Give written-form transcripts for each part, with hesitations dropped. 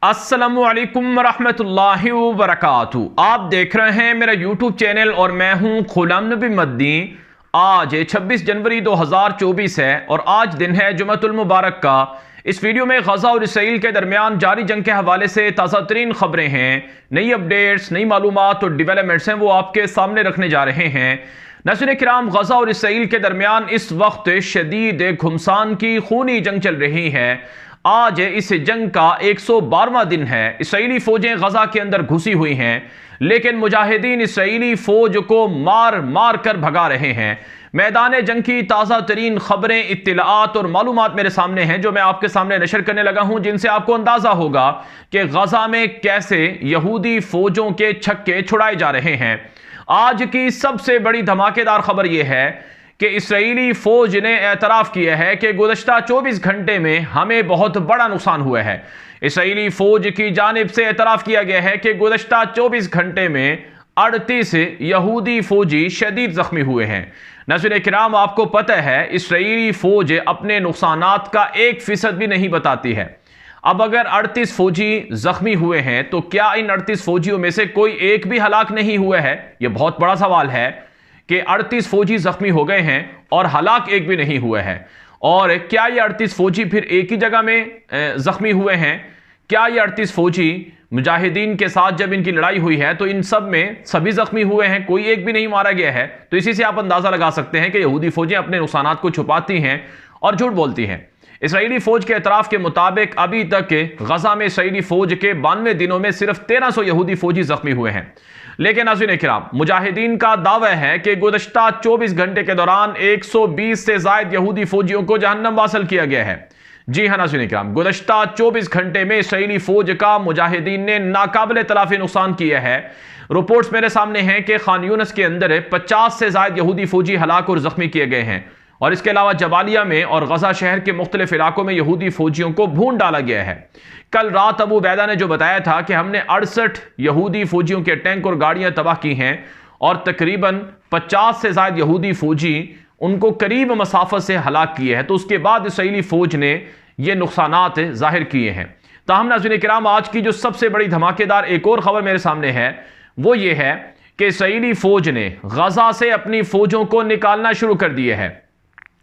अस्सलामुअलैकुम रहमतुल्लाहि व बरकातुहू। आप देख रहे हैं मेरा यूट्यूब चैनल और मैं हूं गुलाम नबी मद्दी। आज 26 जनवरी 2024 है और आज दिन है जुमअतुल मुबारक का। इस वीडियो में गजा और इसराइल के दरमियान जारी जंग के हवाले से ताज़ा तरीन खबरें हैं, नई अपडेट्स, नई मालूमात और डेवलपमेंट्स हैं, वो आपके सामने रखने जा रहे हैं। नाज़रीन किराम, गजा और इसराइल के दरमियान इस वक्त शदीद घुमसान की खूनी जंग चल रही है। आज इस जंग का 112वां दिन है। इसराइली फौजें गजा के अंदर घुसी हुई हैं, लेकिन मुजाहिदीन इसराइली फौज को मार मार कर भगा रहे हैं। मैदान जंग की ताज़ा तरीन खबरें, इत्तलाआत और मालूमात मेरे सामने हैं, जो मैं आपके सामने नशर करने लगा हूं, जिनसे आपको अंदाजा होगा कि गजा में कैसे यहूदी फौजों के छक्के छुड़ाए जा रहे हैं। आज की सबसे बड़ी धमाकेदार खबर यह है कि इसराइली फौज ने एतराफ़ किया है कि गुज़श्ता 24 घंटे में हमें बहुत बड़ा नुकसान हुआ है। इसराइली फौज की जानिब से एतराफ़ किया गया है कि गुज़श्ता 24 घंटे में 38 यहूदी फौजी शदीद ज़ख्मी हुए हैं। नाज़रीन किराम, आपको पता है इसराइली फौज अपने नुकसानात का 1% भी नहीं बताती है। अब अगर 38 फौजी जख्मी हुए हैं तो क्या इन 38 फौजियों में से कोई एक भी हलाक नहीं हुआ है? यह बहुत बड़ा सवाल है कि 38 फौजी जख्मी हो गए हैं और हलाक एक भी नहीं हुआ है। और क्या ये 38 फौजी फिर एक ही जगह में जख्मी हुए हैं? क्या ये 38 फौजी मुजाहिदीन के साथ जब इनकी लड़ाई हुई है तो इन सब में सभी जख्मी हुए हैं, कोई एक भी नहीं मारा गया है? तो इसी से आप अंदाजा लगा सकते हैं कि यहूदी फौजें अपने नुकसानात को छुपाती हैं और झूठ बोलती हैं। इसराइली फौज के एतराफ़ के मुताबिक अभी तक गजा में इसराइली फौज के 92 दिनों में सिर्फ 1300 यहूदी फौजी जख्मी हुए हैं। लेकिन नाज़रीन किराम, मुजाहिदीन का दावा है कि गुज़श्ता 24 घंटे के दौरान 120 से ज़ायद यहूदी फौजियों को जहन्नम वासल किया गया है। जी हाँ नाज़रीन किराम, गुज़श्ता 24 घंटे में इसराइली फौज का मुजाहिदीन ने नाकाबिल तलाफी नुकसान किया है। रिपोर्ट्स मेरे सामने हैं कि खान यूनिस के अंदर 50 से ज़ायद यहूदी फौजी हलाक और ज़ख्मी किए गए हैं और इसके अलावा जबालिया में और गजा शहर के मुख्तलिफ इलाकों में यहूदी फौजियों को भून डाला गया है। कल रात अबू बैदा ने जो बताया था कि हमने 68 यहूदी फौजियों के टैंक और गाड़ियां तबाह की हैं और तकरीबन 50 से ज़ायद यहूदी फौजी उनको करीब मसाफत से हलाक किए हैं। तो उसके बाद इसराइली फौज ने ये नुकसानात जाहिर किए हैं। ताहम नाज़रीन किराम, आज की जो सबसे बड़ी धमाकेदार एक और खबर मेरे सामने है वो ये है कि इसराइली फौज ने गजा से अपनी फौजों को निकालना शुरू कर दिया है।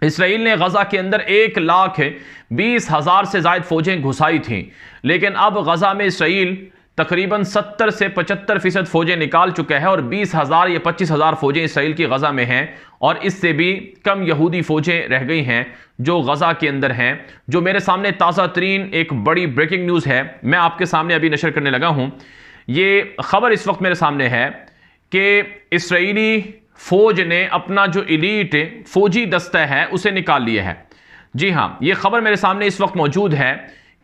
इसराइल ने गजा के अंदर 1,20,000 से ज़ायद फौजें घुसाई थीं, लेकिन अब गजा में इसराइल तकरीबन 70 से 75% फौजें निकाल चुका है और 20,000 या 25,000 फौजें इसराइल की गजा में हैं और इससे भी कम यहूदी फौजें रह गई हैं जो गजा के अंदर हैं। जो मेरे सामने ताज़ा तरीन एक बड़ी ब्रेकिंग न्यूज़ है, मैं आपके सामने अभी नशर करने लगा हूँ। ये खबर इस वक्त मेरे सामने है कि इसराइली फौज ने अपना जो इलीट फौजी दस्ता है उसे निकाल लिया है। जी हाँ, ये खबर मेरे सामने इस वक्त मौजूद है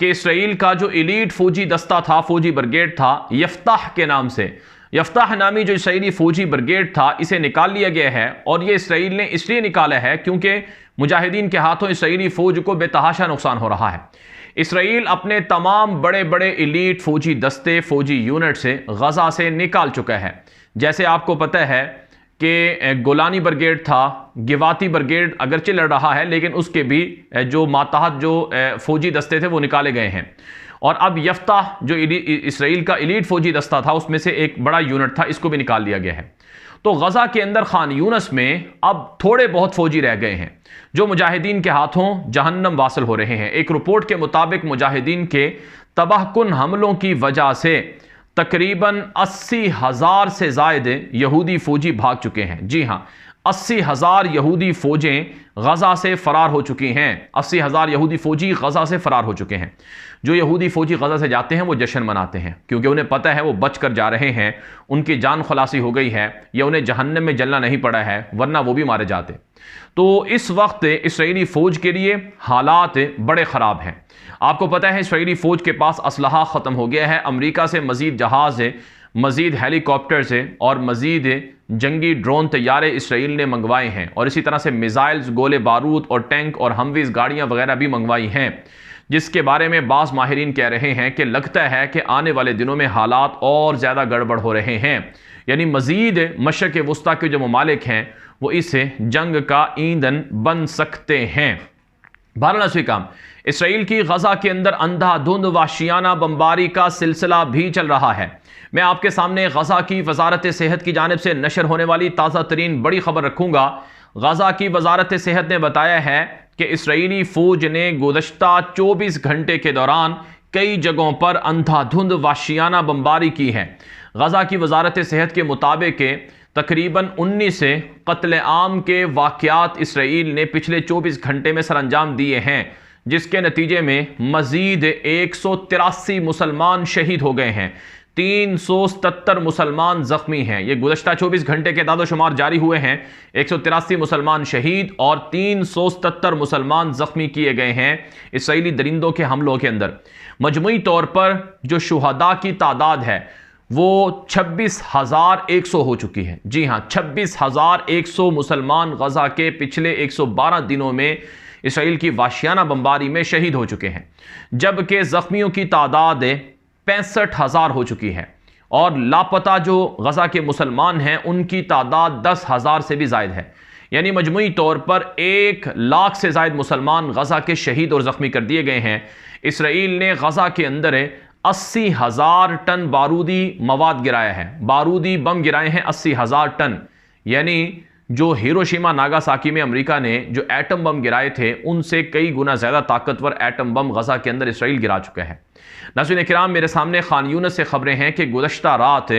कि इसराइल का जो इलीट फौजी दस्ता था, फौजी ब्रिगेड था, यफ्ताह के नाम से, यफ्ताह नामी जो इसराइली फौजी ब्रिगेड था, इसे निकाल लिया गया है। और ये इसराइल ने इसलिए निकाला है क्योंकि मुजाहिदीन के हाथों इसराइली फौज को बेतहाशा नुकसान हो रहा है। इसराइल अपने तमाम बड़े बड़े इलीट फौजी दस्ते, फौजी यूनिट से गजा से निकाल चुका है। जैसे आपको पता है कि गोलानी ब्रिगेड था, गिवाती ब्रिगेड अगरचे लड़ रहा है, लेकिन उसके भी जो मातहत जो फौजी दस्ते थे वो निकाले गए हैं। और अब यफ्ताह जो इसराइल का इलीट फौजी दस्ता था उसमें से एक बड़ा यूनिट था, इसको भी निकाल दिया गया है। तो गजा के अंदर खान यूनिस में अब थोड़े बहुत फौजी रह गए हैं जो मुजाहिदीन के हाथों जहन्नम वासल हो रहे हैं। एक रिपोर्ट के मुताबिक मुजाहिदीन के तबाहकुन हमलों की वजह से तकरीबन 80,000 से ज़ायद यहूदी फौजी भाग चुके हैं। जी हाँ, 80,000 यहूदी फौजें गजा से फरार हो चुकी हैं। 80,000 यहूदी फौजी गजा से फरार हो चुके हैं। जो यहूदी फौजी गजा से जाते हैं वो जश्न मनाते हैं क्योंकि उन्हें पता है वो बच कर जा रहे हैं, उनकी जान खलासी हो गई है या उन्हें जहन्नम में जलना नहीं पड़ा है, वरना वो भी मारे जाते। तो इस वक्त इसराइली फौज के लिए हालात बड़े ख़राब हैं। आपको पता है इसराइली फौज के पास असलहा ख़त्म हो गया है। अमेरिका से मज़ीद जहाज़ है, मज़ीद हेलीकॉप्टर से और मज़ीद जंगी ड्रोन तैयारे इसराइल ने मंगवाए हैं और इसी तरह से मिसाइल्स, गोले बारूद और टैंक और हमवीज़ गाड़ियाँ वगैरह भी मंगवाई हैं, जिसके बारे में बाज़ माहिरीन कह रहे हैं कि लगता है कि आने वाले दिनों में हालात और ज़्यादा गड़बड़ हो रहे हैं। यानी मज़ीद मशरक़ वस्ता के जो ममालिक हैं वो इस जंग का ईंधन बन सकते हैं। बहरहाल काम इसराइल की गजा के अंदर अंधाधुंध वहशियाना बमबारी का सिलसिला भी चल रहा है। मैं आपके सामने गजा की वजारत सेहत की जानिब से नशर होने वाली ताज़ा तरीन बड़ी खबर रखूंगा। गजा की वजारत सेहत ने बताया है कि इसराइली फौज ने गुज़श्ता 24 घंटे के दौरान कई जगहों पर अंधाधुंध वहशियाना बमबारी की है। गजा की वजारत सेहत के मुताबिक तकरीबन 19 कत्ल आम के वाक़यात इसराइल ने पिछले 24 घंटे में सरअंजाम दिए हैं, जिसके नतीजे में मजीद 183 मुसलमान शहीद हो गए हैं, 377 मुसलमान जख्मी हैं। ये गुज़श्ता 24 घंटे के दादोशुमार जारी हुए हैं। 183 मुसलमान शहीद और 377 मुसलमान जख्मी किए गए हैं इसराइली दरिंदों के हमलों के अंदर। मजमूई तौर पर जो शुहदा की तादाद है वो 26,100 हो चुकी है। जी हाँ, 26,100 मुसलमान गजा के पिछले 112 दिनों में इसराइल की वाशियाना बमबारी में शहीद हो चुके हैं, जबकि जख्मियों की तादाद 65,000 हो चुकी है और लापता जो गजा के मुसलमान हैं उनकी तादाद 10,000 से भी ज़ायद है। यानी मजमूई तौर पर 1 लाख से ज़ायद मुसलमान गजा के शहीद और ज़ख्मी कर दिए गए हैं। इसराइल ने गजा के अंदर 80,000 टन बारूदी मवाद गिराया है, बारूदी बम गिराए हैं 80,000 टन। यानी जो हिरोशिमा नागासाकी में अमेरिका ने जो एटम बम गिराए थे उनसे कई गुना ज़्यादा ताकतवर एटम बम गजा के अंदर इसराइल गिरा चुका है। नाज़रीन किराम, मेरे सामने खान यूनस से खबरें हैं कि गुज़श्ता रात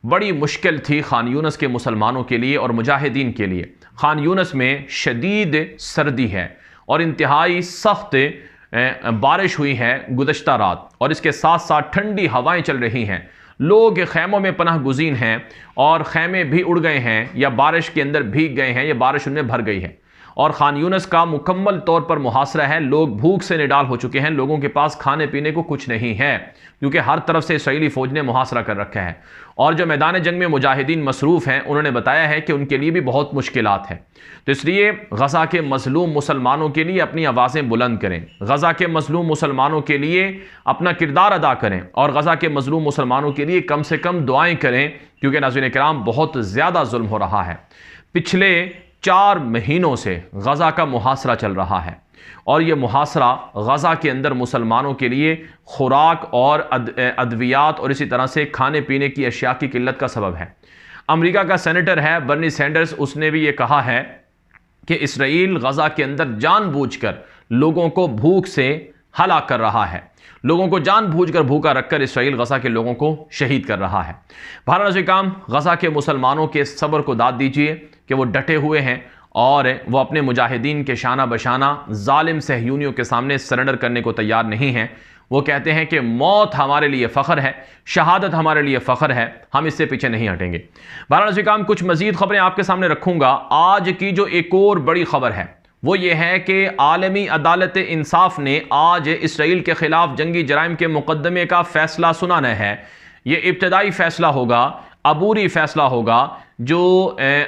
बड़ी मुश्किल थी खान यूनस के मुसलमानों के लिए और मुजाहिदीन के लिए। खान यूनस में शदीद सर्दी है और इंतहाई सख्त बारिश हुई है गुज़श्ता रात, और इसके साथ साथ ठंडी हवाएं चल रही हैं। लोग खैमों में पनाह गुज़ीन हैं और खैमे भी उड़ गए हैं या बारिश के अंदर भीग गए हैं या बारिश उनमें भर गई है। और खान यूनस का मुकम्मल तौर पर मुहासरा है। लोग भूख से निडाल हो चुके हैं, लोगों के पास खाने पीने को कुछ नहीं है क्योंकि हर तरफ से इसराइली फौज ने मुहासरा कर रखा है। और जो मैदान जंग में मुजाहिदीन मसरूफ़ हैं उन्होंने बताया है कि उनके लिए भी बहुत मुश्किलात हैं। तो इसलिए गजा के मजलूम मुसलमानों के लिए अपनी आवाज़ें बुलंद करें, गजा के मजलूम मुसलमानों के लिए अपना किरदार अदा करें और गजा के मजलूम मुसलमानों के लिए कम से कम दुआएं करें, क्योंकि नाज़रीन किराम बहुत ज़्यादा जुल्म हो रहा है। पिछले 4 महीनों से गजा का मुहासरा चल रहा है और यह मुहासरा गजा के अंदर मुसलमानों के लिए खुराक और अद्वियात और इसी तरह से खाने पीने की अशिया की किल्लत का सबब है। अमेरिका का सेनेटर है बर्नी सैंडर्स, उसने भी ये कहा है कि इसराइल गजा के अंदर जानबूझकर लोगों को भूख से हलाक कर रहा है, लोगों को जानबूझकर भूखा रखकर इसराइल गजा के लोगों को शहीद कर रहा है। भारत काम गजा के मुसलमानों के सब्र को दाद दीजिए कि वो डटे हुए हैं और वो अपने मुजाहिदीन के शाना बशाना जालिम सहयूनियों के सामने सरेंडर करने को तैयार नहीं हैं। वो कहते हैं कि मौत हमारे लिए फ़ख्र है, शहादत हमारे लिए फ़ख्र है, हम इससे पीछे नहीं हटेंगे। वाराणसी काम कुछ मज़ीद ख़बरें आपके सामने रखूँगा। आज की जो एक और बड़ी ख़बर है वो ये है कि आलमी अदालत इंसाफ ने आज इसराइल के ख़िलाफ़ जंगी जराइम के मुकदमे का फ़ैसला सुनाना है। ये इब्तदाई फ़ैसला होगा, अबूरी फ़ैसला होगा जो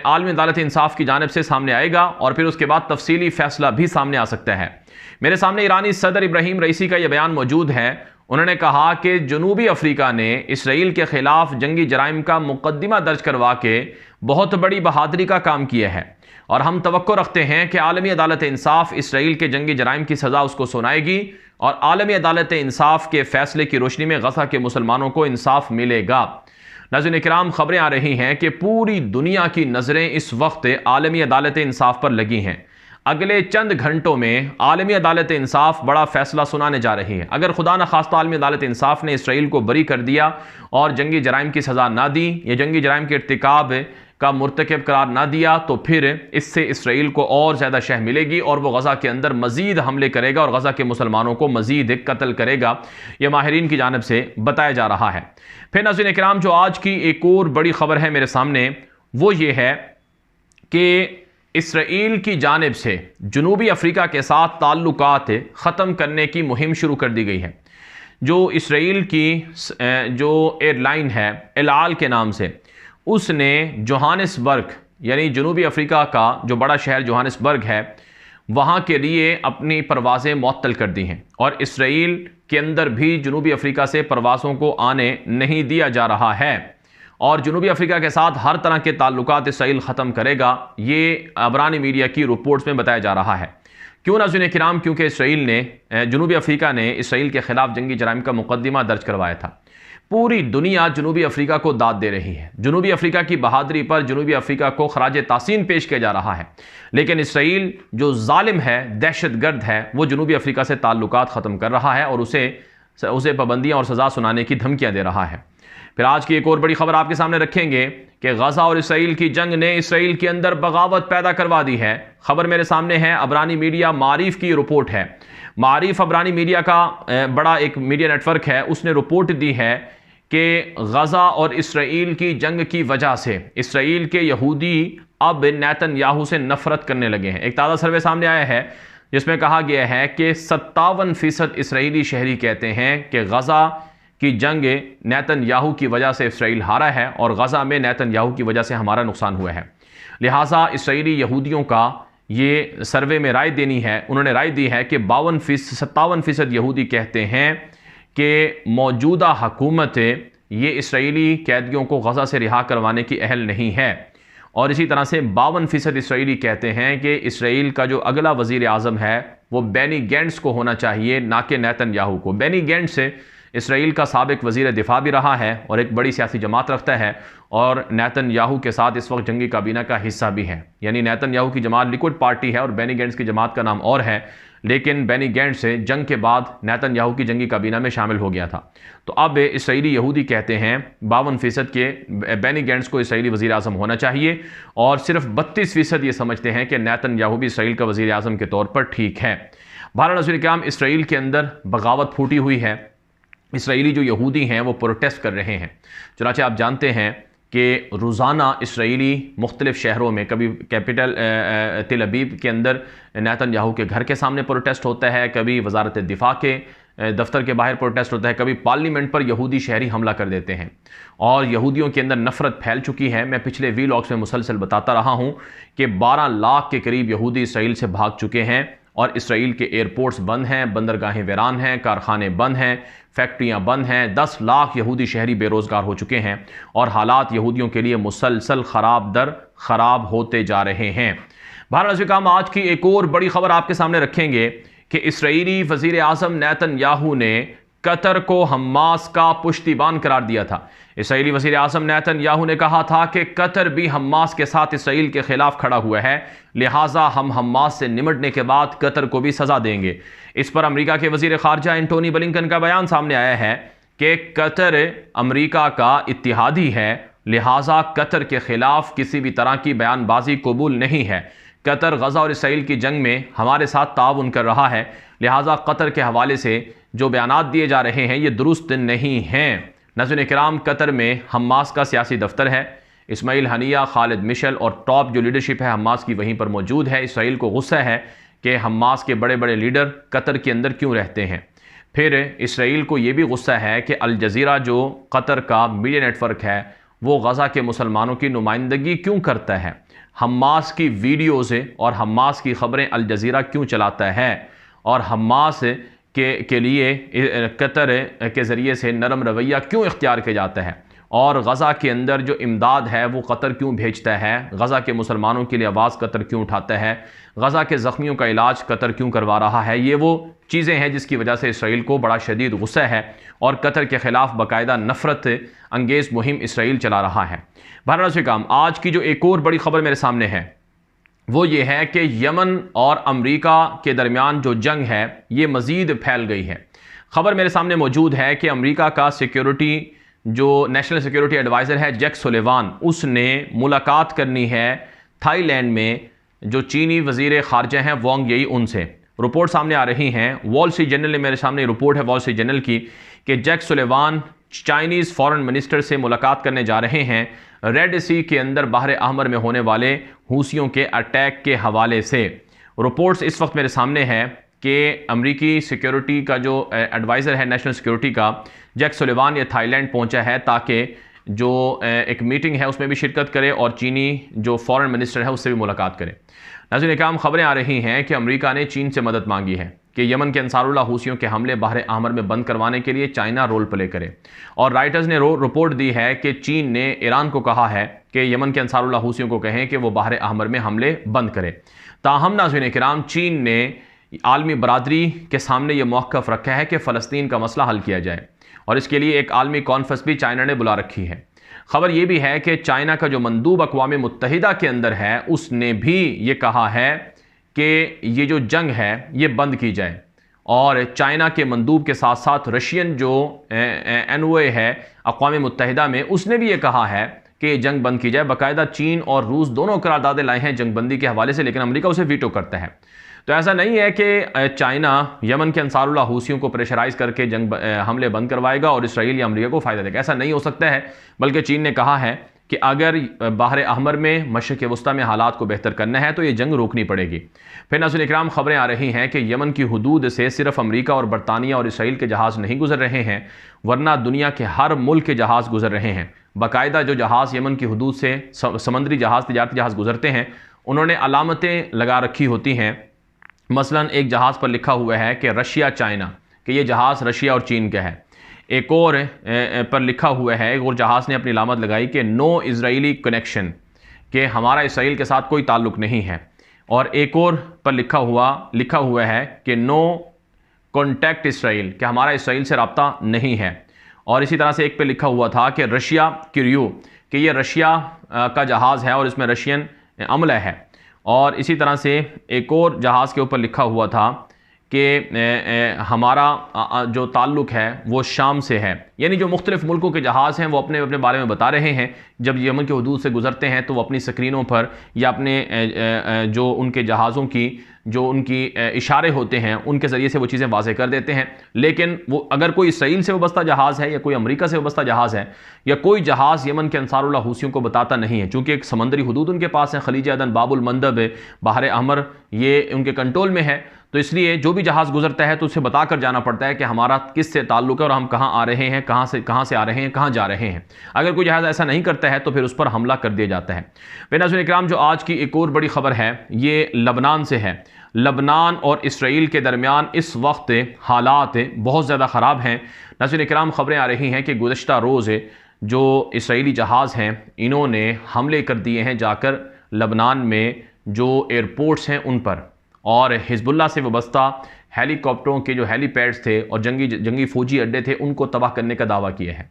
आलमी अदालत इंसाफ की जानिब से सामने आएगा और फिर उसके बाद तफसीली फ़ैसला भी सामने आ सकता है। मेरे सामने ईरानी सदर इब्राहिम रईसी का यह बयान मौजूद है। उन्होंने कहा कि जनूबी अफ्रीका ने इसराइल के ख़िलाफ़ जंगी जराइम का मुकदमा दर्ज करवा के बहुत बड़ी बहादुरी का काम किया है और हम तवक्को रखते हैं कि आलमी अदालत इंसाफ इसराइल के जंगी जराइम की सज़ा उसको सुनाएगी और आलमी अदालत इंसाफ के फ़ैसले की रोशनी में गजा के मुसलमानों को इंसाफ मिलेगा। नाज़रीन किराम, ख़बरें आ रही हैं कि पूरी दुनिया की नज़रें इस वक्त आलमी अदालत इंसाफ पर लगी हैं। अगले चंद घंटों में आलमी अदालत इंसाफ बड़ा फैसला सुनाने जा रही है। अगर खुदा न खास्ता आलमी अदालत इंसाफ ने इसराइल को बरी कर दिया और जंगी जराइम की सज़ा ना दी या जंगी जराइम के इर्तिकाब का मुर्तकब करार ना दिया तो फिर इससे इसराइल को और ज़्यादा शह मिलेगी और वह गज़ा के अंदर मज़ीद हमले करेगा और गज़ा के मुसलमानों को मज़ीद कत्ल करेगा। यह माहिरीन की जानिब से बताया जा रहा है। फिर नाज़रीन किराम, जो आज की एक और बड़ी ख़बर है मेरे सामने वो ये है कि इसराइल की जानिब से जनूबी अफ्रीका के साथ ताल्लुकात ख़त्म करने की मुहिम शुरू कर दी गई है। जो इसराइल की जो एयरलाइन है एल आल के नाम से, उसने जोहानिसबर्ग यानी जनूबी अफ्रीका का जो बड़ा शहर जोहानिसबर्ग है वहाँ के लिए अपनी परवाज़ें मुअत्तल कर दी हैं और इसराइल के अंदर भी जनूबी अफ्रीका से परवाज़ों को आने नहीं दिया जा रहा है और जनूबी अफ्रीका के साथ हर तरह के ताल्लुकात इसराइल ख़त्म करेगा। ये अबरानी मीडिया की रिपोर्ट्स में बताया जा रहा है क्यों नाज़रीन किराम? क्योंकि इसराइल ने, जनूबी अफ्रीका ने इसराइल के खिलाफ जंगी जराइम का मुकदमा दर्ज करवाया था। पूरी दुनिया जनूबी अफ्रीका को दाद दे रही है, जनूबी अफ्रीका की बहादुरी पर जनूबी अफ्रीका को खराज तासीन पेश किया जा रहा है। लेकिन इसराइल जो जालिम है, दहशतगर्द है, वो जनूबी अफ्रीका से ताल्लुकात ख़त्म कर रहा है और उसे पाबंदियाँ और सज़ा सुनाने की धमकियाँ दे रहा है। फिर आज की एक और बड़ी खबर आपके सामने रखेंगे कि गजा और इसराइल की जंग ने इसराइल के अंदर बगावत पैदा करवा दी है। खबर मेरे सामने है, अबरानी मीडिया मारिफ की रिपोर्ट है। मारिफ अबरानी मीडिया का बड़ा एक मीडिया नेटवर्क है, उसने रिपोर्ट दी है कि गजा और इसराइल की जंग की वजह से इसराइल के यहूदी अब नेतन्याहू से नफरत करने लगे हैं। एक ताज़ा सर्वे सामने आया है जिसमें कहा गया है कि 57% इसराइली शहरी कहते हैं कि गजा कि जंग नेतन्याहू की वजह से इसराइल हारा है और गजा में नेतन्याहू की वजह से हमारा नुकसान हुआ है। लिहाजा इसराइली यहूदियों का ये सर्वे में राय देनी है। उन्होंने राय दी है कि 57% यहूदी कहते हैं कि मौजूदा हुकूमत ये इसराइली कैदियों को गजा से रिहा करवाने की अहल नहीं है। और इसी तरह से 52% इसराइली कहते हैं कि इसराइल का जो अगला वज़ीर आज़म है वो बेनी गैंट्स को होना चाहिए, ना कि नेतन्याहू को। बेनी गैंट्स इसराइल का साबिक वज़ीर दिफा भी रहा है और एक बड़ी सियासी जमात रखता है और नेतन्याहू के साथ इस वक्त जंगी काबीना का हिस्सा भी है। यानी नेतन्याहू की जमात लिक्विड पार्टी है और बेनी गैंट्स की जमात का नाम और है, लेकिन बेनी गैंट्स जंग के बाद नेतन्याहू की जंगी काबीना में शामिल हो गया था। तो अब इसराइली यहूदी कहते हैं 52% के बेनी गैंट्स को इसराइली वज़ीर आज़म होना चाहिए और सिर्फ 32% ये समझते हैं कि नेतन्याहू भी इसराइल का वज़ीर आज़म के तौर पर ठीक है। बहरहाल नाज़रीन किराम, इसराइल के अंदर बगावत फूटी हुई है। इसराइली जो यहूदी हैं वो प्रोटेस्ट कर रहे हैं। चुनांचे आप जानते हैं कि रोज़ाना इसराइली मुख्तलिफ शहरों में, कभी कैपिटल तेल अवीव के अंदर नेतन्याहू के घर के सामने प्रोटेस्ट होता है, कभी वजारत दिफा के दफ्तर के बाहर प्रोटेस्ट होता है, कभी पार्लियामेंट पर यहूदी शहरी हमला कर देते हैं और यहूदियों के अंदर नफरत फैल चुकी है। मैं पिछले वीलॉग्स में मुसलसल बताता रहा हूँ कि 12 लाख के करीब यहूदी इसराइल से भाग चुके हैं और इसराइल के एयरपोर्ट्स बंद हैं, बंदरगाहें वीरान हैं, कारखाने बंद हैं, फैक्ट्रियां बंद हैं। 10 लाख यहूदी शहरी बेरोज़गार हो चुके हैं और हालात यहूदियों के लिए मुसलसल ख़राब दर ख़राब होते जा रहे हैं। बहरहाल आज की एक और बड़ी खबर आपके सामने रखेंगे कि इसराइली वज़ीर आज़म नेतन्याहू ने कतर को हमास का पुश्तिबान करार दिया था। इसराइली वज़ीर आज़म नेतन्याहू ने कहा था कि कतर भी हमास के साथ इसराइल के खिलाफ खड़ा हुआ है, लिहाजा हम हमास से निमटने के बाद कतर को भी सज़ा देंगे। इस पर अमेरिका के वज़ीर ख़ारजा एंटोनी ब्लिंकन का बयान सामने आया है कि कतर अमेरिका का इत्तिहादी है, लिहाजा कतर के खिलाफ किसी भी तरह की बयानबाजी कबूल नहीं है। कतर गजा और इसराइल की जंग में हमारे साथ ताउन कर रहा है, लिहाजा कतर के हवाले से जो बयानात दिए जा रहे हैं ये दुरुस्त नहीं हैं। नाज़रीन किराम, कतर में हमास का सियासी दफ्तर है। इस्माइल हनिया, खालिद मिशेल और टॉप जो लीडरशिप है हमास की वहीं पर मौजूद है। इसराइल को गुस्सा है कि हमास के बड़े बड़े लीडर कतर के अंदर क्यों रहते हैं। फिर इसराइल को ये भी गुस्सा है कि अल जज़ीरा जो कतर का मीडिया नेटवर्क है वो गजा के मुसलमानों की नुमाइंदगी क्यों करता है, हमास की वीडियोज़ और हमास की ख़बरें अल जज़ीरा क्यों चलाता है और हमास के लिए कतर के ज़रिए से नरम रवैया क्यों इख्तियार किया जाता है और गज़ा के अंदर जो इमदाद है वो कतर क्यों भेजता है, गज़ा के मुसलमानों के लिए आवाज़ कतर क्यों उठाता है, गज़ा के ज़ख्मियों का इलाज कतर क्यों करवा रहा है। ये वो चीज़ें हैं जिसकी वजह से इसराइल को बड़ा शदीद गुस्सा है और कतर के ख़िलाफ़ बाकायदा नफ़रत अंगेज़ मुहिम इसराइल चला रहा है। बहरहाल से काम, आज की जो एक और बड़ी ख़बर मेरे सामने है वो ये है कि यमन और अमेरिका के दरमियान जो जंग है ये मज़ीद फैल गई है। ख़बर मेरे सामने मौजूद है कि अमेरिका का सिक्योरिटी जो नेशनल सिक्योरिटी एडवाइज़र है जैक सुलेवान, उसने मुलाकात करनी है थाईलैंड में जो चीनी वज़ीर ख़ारजा हैं वांग यी उनसे। रिपोर्ट सामने आ रही हैं, वॉल स्ट्रीट जर्नल ने मेरे सामने रिपोर्ट है वॉल स्ट्रीट जर्नल की कि Jack Sullivan Chinese foreign minister से मुलाकात करने जा रहे हैं रेड सी के अंदर बाहर अहमर में होने वाले हूसियों के अटैक के हवाले से। रिपोर्ट्स इस वक्त मेरे सामने है कि अमरीकी सिक्योरिटी का जो एडवाइज़र है नेशनल सिक्योरिटी का जैक सुलेवान ये थाईलैंड पहुंचा है ताकि जो एक मीटिंग है उसमें भी शिरकत करे और चीनी जो फॉरेन मिनिस्टर है उससे भी मुलाकात करे। नाज़रीन इकराम, खबरें आ रही हैं कि अमेरिका ने चीन से मदद मांगी है कि यमन के अंसारुल्लाह हूसियों के हमले बाहर अहमर में बंद करवाने के लिए चाइना रोल प्ले करे। और राइटर्स ने रिपोर्ट दी है कि चीन ने ईरान को कहा है कि यमन के अंसारुल्लाह हूसियों को कहें कि वो बाहर अहमर में हमले बंद करे। ताहम नाज़रीन इकराम, चीन ने आलमी बरादरी के सामने ये मौक़िफ़ रखा है कि फ़लस्तीन का मसला हल किया जाए, और इसके लिए एक आलमी कॉन्फ्रेंस भी चाइना ने बुला रखी है। ख़बर यह भी है कि चाइना का जो मंदूब अक़वाम मुत्तहिदा के अंदर है, उसने भी ये कहा है कि ये जो जंग है ये बंद की जाए, और चाइना के मंदूब के साथ साथ रशियन जो एनओए है अक़वाम मुत्तहिदा में, उसने भी ये कहा है कि जंग बंद की जाए। बाकायदा चीन और रूस दोनों करारदादें लाए हैं जंग बंदी के हवाले से, लेकिन अमेरिका उसे वीटो करता है। तो ऐसा नहीं है कि चाइना यमन के अंसारुल्लाह हूसियों को प्रेशराइज करके जंग हमले बंद करवाएगा और इसराइल या अमेरिका को फ़ायदा देगा, ऐसा नहीं हो सकता है। बल्कि चीन ने कहा है कि अगर बाहर अहमर में मशरिक़ वस्ता में हालात को बेहतर करना है तो ये जंग रोकनी पड़ेगी। फिर नाज़रीन इकराम, ख़बरें आ रही हैं कि यमन की हुदूद से सिर्फ अमेरिका और बरतानिया और इसराइल के जहाज़ नहीं गुजर रहे हैं, वरना दुनिया के हर मुल्क के जहाज़ गुजर रहे हैं। बाकायदा जो जहाज़ यमन की हुदूद से समंदरी जहाज़, तिजारती जहाज़ गुजरते हैं, उन्होंने अलामतें लगा रखी होती हैं। मसलन एक जहाज़ पर लिखा हुआ है कि रशिया चाइना, कि ये जहाज़ रशिया और चीन का है। एक और पर लिखा हुआ है, एक और जहाज़ ने अपनी अलामत लगाई कि नो इजराइली कनेक्शन, कि हमारा इसराइल के साथ कोई ताल्लुक़ नहीं है। और एक और पर लिखा हुआ है कि नो कॉन्टैक्ट इसराइल, कि हमारा इसराइल से रब्ता नहीं है। और इसी तरह से एक पे लिखा हुआ था कि रशिया क्यूरियो, कि ये रशिया का जहाज़ है और इसमें रशियन अमला है। और इसी तरह से एक और जहाज़ के ऊपर लिखा हुआ था कि हमारा जो ताल्लुक़ है वो शाम से है। यानी जो मुख्तलिफ़ मुल्कों के जहाज़ हैं वो अपने अपने बारे में बता रहे हैं। जब यमन के हदूद से गुजरते हैं तो वो अपनी स्क्रीनों पर या अपने जो उनके जहाज़ों की जो उनकी इशारे होते हैं उनके ज़रिए से वो चीज़ें वाज़ेह कर देते हैं। लेकिन वो अगर कोई इसराइल से वाबस्ता जहाज़ है या कोई अमेरिका से वाबस्ता जहाज़ है या कोई जहाज़ यमन के अंसारुल्लाह हूसियों को बताता नहीं है, चूँकि एक समंदरी हदूद उनके पास है, खलीज अदन, बाबुल मंदब, बाहर अहमर, ये उनके कंट्रोल में है। तो इसलिए जो भी जहाज़ गुजरता है तो उसे बता कर जाना पड़ता है कि हमारा किस से ताल्लुक़ है और हम कहाँ आ रहे हैं, कहाँ से आ रहे हैं, कहाँ जा रहे हैं। अगर कोई जहाज़ ऐसा नहीं करता है तो फिर उस पर हमला कर दिया जाता है। नाज़रीन इकराम, जो आज की एक और बड़ी ख़बर है ये लबनान से है। लबनान और इसराइल के दरमियान इस वक्त हालात बहुत ज़्यादा ख़राब हैं। नाज़रीन इकराम, ख़बरें आ रही हैं कि गुज़श्ता रोज़ जो इसराइली जहाज़ हैं इन्होंने हमले कर दिए हैं जाकर लबनान में जो एयरपोर्ट्स हैं उन पर, और हिज़्बुल्लाह से वाबस्ता हेलीकॉप्टरों के जो हेलीपैड्स थे और जंगी फ़ौजी अड्डे थे उनको तबाह करने का दावा किया है।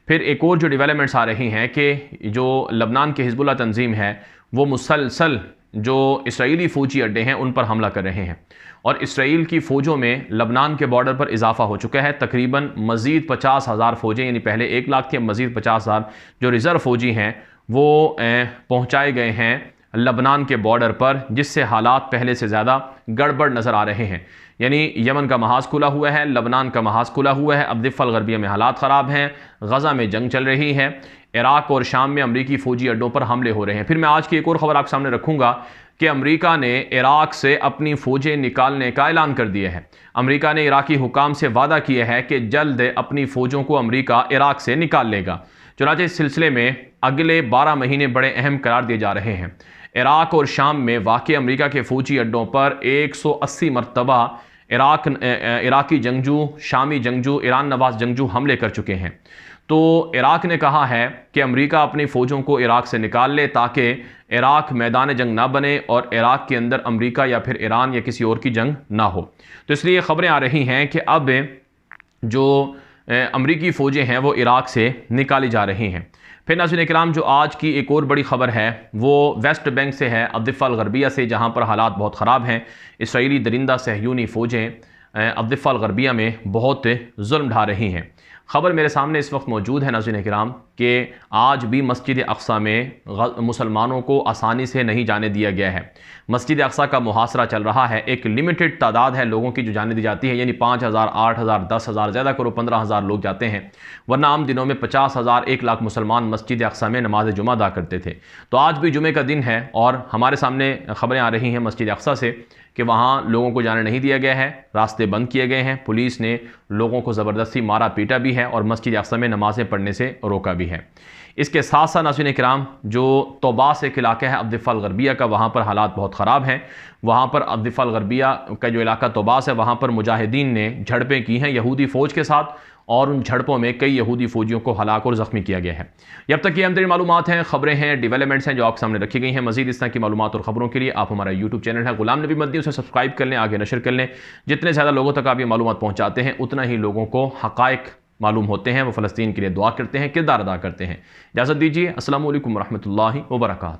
फिर एक और जो डेवलपमेंट्स आ रही हैं कि जो लबनान की हिज़्बुल्लाह तंजीम है वो मुसलसल जो इसराइली फ़ौजी अड्डे हैं उन पर हमला कर रहे हैं, और इसराइल की फ़ौजों में लबनान के बॉर्डर पर इजाफा हो चुका है। तकरीबन मज़ीद 50,000 फ़ौजें, यानी पहले 1 लाख थी, अब मज़ीद 50,000 जो रिज़र्व फ़ौजी हैं वो पहुँचाए गए हैं लबनान के बॉर्डर पर, जिससे हालात पहले से ज़्यादा गड़बड़ नज़र आ रहे हैं। यानी यमन का महाज खुला हुआ है, लबनान का महाज खुला हुआ है, अब दिफ़्फ़ा अल-ग़रबिया में हालात ख़राब हैं, गज़ा में जंग चल रही है, इराक़ और शाम में अमरीकी फ़ौजी अड्डों पर हमले हो रहे हैं। फिर मैं आज की एक और ख़बर आपके सामने रखूँगा कि अमरीका ने इराक़ से अपनी फ़ौजें निकालने का ऐलान कर दिया है। अमरीका ने इराक़ी हुकाम से वादा किया है कि जल्द अपनी फ़ौजों को अमरीका इराक़ से निकाल लेगा। चुनांचे इस सिलसिले में अगले 12 महीने बड़े अहम करार दिए जा रहे हैं। इराक़ और शाम में वाक़ अमरीका के फ़ौजी अड्डों पर 180 मरतबा इराक़ी जंगजू, शामी जंगजू, ईरान नवाज़ जंगजू हमले कर चुके हैं। तो इराक़ ने कहा है कि अमरीका अपनी फ़ौजों को इराक़ से निकाल ले ताकि इराक़ मैदान जंग ना बने और इराक़ के अंदर अमरीका या फिर ईरान या किसी और की जंग ना हो। तो इसलिए ख़बरें आ रही हैं कि अब जो अमरीकी फ़ौजें हैं वो इराक़ से निकाली जा रही हैं। फिर नाज़रीन इकराम, जो आज की एक और बड़ी ख़बर है वो वेस्ट बैंक से है, अब दिफ़्फ़ा अल-ग़रबिया से, जहाँ पर हालात बहुत ख़राब हैं। इसराइली दरिंदा सहयूनी फ़ौजें अब दिफ़्फ़ा अल-ग़रबिया में बहुत जुल्म ढा रही हैं। ख़बर मेरे सामने इस वक्त मौजूद है नाज़रीन इकराम कि आज भी मस्जिद अक़सा में मुसलमानों को आसानी से नहीं जाने दिया गया है। मस्जिद अक़सा का मुहासरा चल रहा है। एक लिमिटेड तादाद है लोगों की जो जाने दी जाती है, यानी 5,000, 8,000, 10,000, ज़्यादा करो 15,000 लोग जाते हैं, वरना आम दिनों में 50,000, 1 लाख मुसलमान मस्जिद अक़सा में नमाज जुमा अदा करते थे। तो आज भी जुमे का दिन है और हमारे सामने ख़बरें आ रही हैं मस्जिद अक़सा से कि वहाँ लोगों को जाने नहीं दिया गया है, रास्ते बंद किए गए हैं, पुलिस ने लोगों को ज़बरदस्ती मारा पीटा भी है और मस्जिद अक़सा में नमाज़ें पढ़ने से रोका भी है। इसके साथ साथ नाज़रीन किराम, जो तौबास एक इलाका है अब दिफ़्फ़ा अल-ग़रबिया का, वहाँ पर हालात बहुत ख़राब हैं। वहाँ पर अब दिफ़्फ़ा अल-ग़रबिया का जो इलाका तौबास है वहाँ पर मुजाहिदीन ने झड़पें की हैं यहूदी फ़ौज के साथ, और उन झड़पों में कई यहूदी फौजियों को हलाक और ज़ख्मी किया गया है। अब तक ये अहम तरीन मालूमात हैं, खबरें हैं, डेवलपमेंट्स हैं जो आपके सामने रखी गई हैं। मजीद इस तरह की मालूमात और खबरों के लिए आप हमारा यूट्यूब चैनल है गुलाम नबी मद्दी, उसे सब्सक्राइब कर लें, आगे नशर कर लें। जितने ज़्यादा लोगों तक आप ये मालूमात पहुँचाते हैं उतना ही लोगों को हक़ाइक़ मालूम होते हैं, वो फ़लस्तीन के लिए दुआ करते हैं, किरदार अदा करते हैं। इजाज़त दीजिए। अस्सलामु अलैकुम रहमतुल्लाहि व बरकातहू।